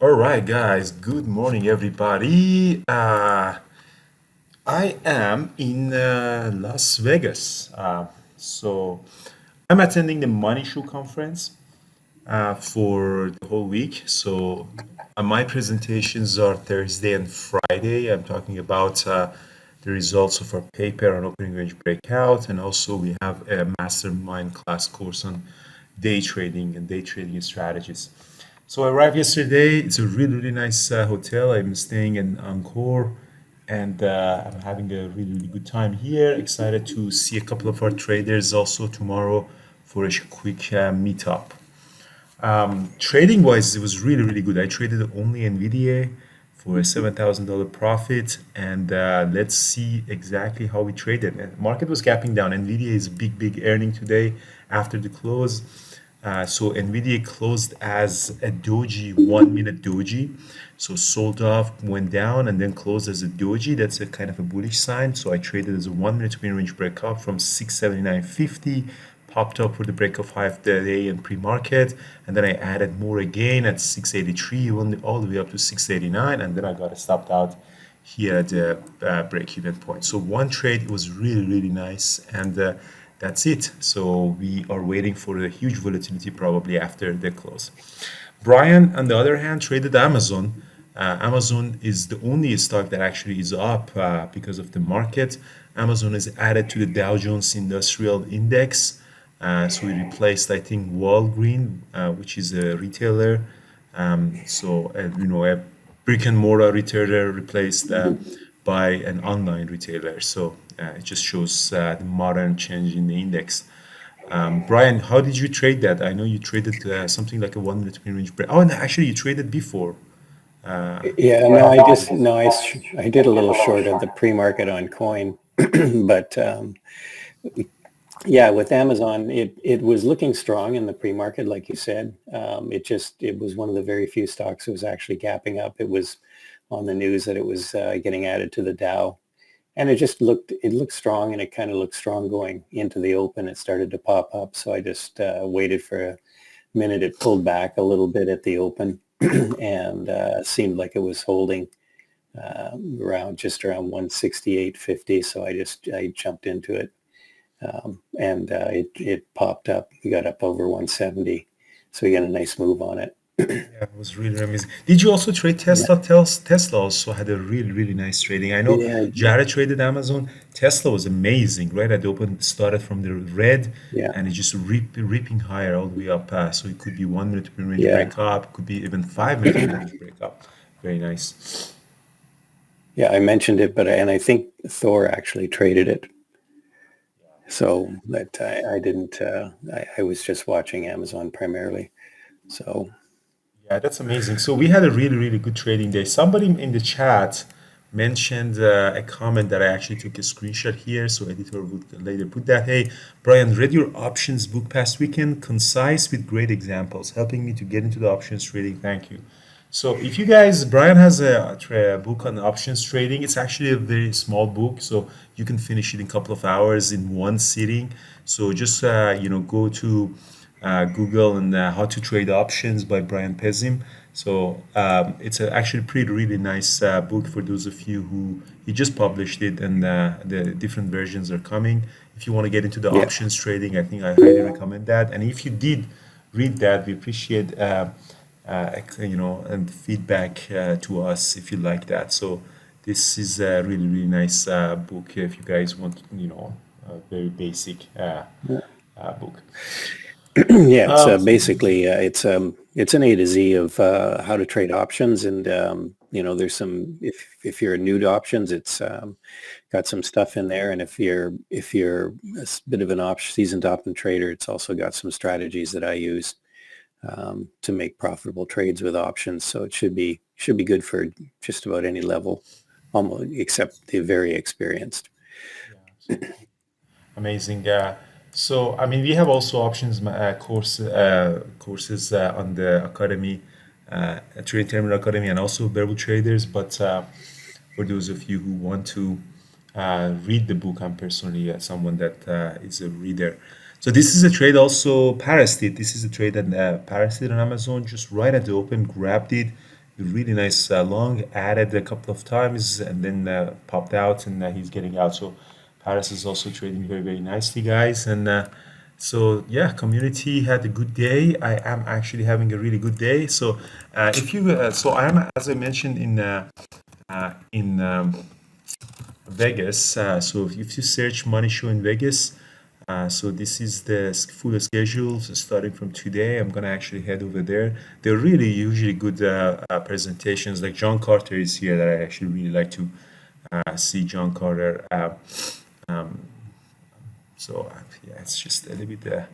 All right, guys. Good morning, everybody. I am in Las Vegas. So I'm attending the Money Show conference for the whole week. So my presentations are Thursday and Friday. I'm talking about the results of our paper on opening range breakout, and also we have a mastermind class course on day trading and day trading strategies. So I arrived yesterday. It's a really, really nice hotel. I'm staying in Angkor, and I'm having a really, really good time here. Excited to see a couple of our traders also tomorrow for a quick meetup. Trading wise, it was really, really good. I traded only NVDA for a $7,000 profit, and let's see exactly how we traded. And market was gapping down. NVIDIA is big, big earning today after the close. So NVIDIA closed as a doji, 1 minute doji. So sold off, went down, and then closed as a doji. That's a kind of a bullish sign. So I traded as a 1 minute mid range breakout from 679.50, popped up for the break of high of the day and pre-market, and then I added more again at 683, all the way up to 689, and then I got stopped out here at the break-even point. So one trade was really, really nice, and that's it. So we are waiting for a huge volatility probably after the close. Brian, on the other hand, traded Amazon. Amazon is the only stock that actually is up because of the market. Amazon is added to the Dow Jones Industrial Index. So we replaced, I think, Walgreen, which is a retailer. A brick and mortar retailer replaced by an online retailer. So it just shows the modern change in the index. Brian, how did you trade that? I know you traded something like a 1 minute range break. Oh, and actually, you traded before. Yeah, no, I just no, I did a little short of the pre-market on coin, but yeah, with Amazon, it was looking strong in the pre-market, like you said. It was one of the very few stocks that was actually gapping up. It was on the news that it was getting added to the Dow, and it looked strong, and it kind of looked strong going into the open. It started to pop up, so I just waited for a minute. It pulled back a little bit at the open, and seemed like it was holding around 168.50. So I jumped into it, and it popped up. We got up over 170, so we got a nice move on it. Yeah, it was really amazing. Did you also trade Yeah, Tesla? Tesla also had a really, really nice trading. I know yeah, Jared traded Amazon. Tesla was amazing, right? At the open, started from the red yeah, and it just ripping higher all the way up. So it could be 1 minute range yeah, break up, could be even 5 minute range break up. Very nice. yeah. I mentioned it, and I think Thor actually traded it. So that I didn't. I was just watching Amazon primarily. So Yeah, that's amazing. So we had a really, really good trading day. Somebody in the chat mentioned a comment that I actually took a screenshot here, so editor would later put that. Hey, Brian, read your options book past weekend, concise with great examples, helping me to get into the options trading. Thank you. So if you guys, Brian has a book on options trading. It's actually a very small book, so you can finish it in a couple of hours in one sitting. So just go to Google and How to Trade Options by Brian Pezim. So it's actually pretty really nice book for those of you who he just published it, and the different versions are coming. If you want to get into the yeah, options trading, I think I highly recommend that. And if you did read that, we appreciate and feedback to us if you like that. So this is a really really nice book if you guys want a very basic book. yeah. It's basically it's an A to Z of how to trade options, and there's some if you're new to options, it's got some stuff in there, and if you're bit of an seasoned option trader, it's also got some strategies that I use to make profitable trades with options. So it should be good for just about any level, almost except the very experienced. Yeah, absolutely. Amazing. So, I mean, we have also options courses on the Academy, Trade Terminal Academy, and also Verbal Traders. But for those of you who want to read the book, I'm personally someone that is a reader. So this is a trade also Paris did. This is a trade that Paris did on Amazon, just right at the open, grabbed it. really nice long, added a couple of times and then popped out, and he's getting out. So Paris is also trading very, very nicely, guys. And so yeah, community had a good day. I am actually having a really good day. So if you, so I am, as I mentioned, in Vegas. So if you search Money Show in Vegas, so this is the full schedule. So starting from today, I'm gonna actually head over there. They're really usually good presentations. Like John Carter is here, that I actually really like to see John Carter. So yeah, it's just a little bit.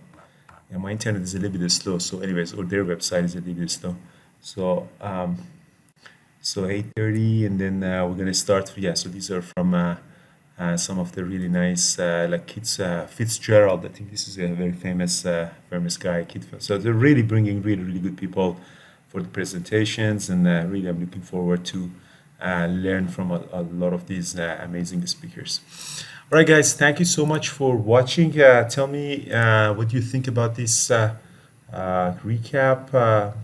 Yeah, my internet is a little bit slow. So, anyways, or their website is a little bit slow. So 8:30, and then we're gonna start. Yeah, so these are from some of the really nice like Kids Fitzgerald. I think this is a very famous guy, Kid. So they're really bringing really really good people for the presentations, and really I'm looking forward to learn from a lot of these amazing speakers. All right, guys, thank you so much for watching. Tell me what you think about this recap.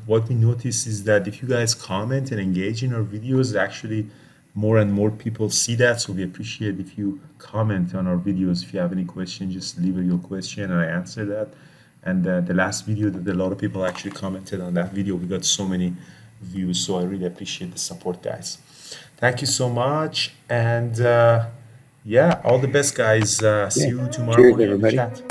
What we notice is that if you guys comment and engage in our videos, actually more and more people see that. So we appreciate if you comment on our videos. If you have any question, just leave your question and I answer that. And the last video that a lot of people actually commented on that video, we got so many views. So I really appreciate the support, guys. Thank you so much. And yeah, all the best, guys. See Yeah. you tomorrow Cheers, morning in the everybody. chat.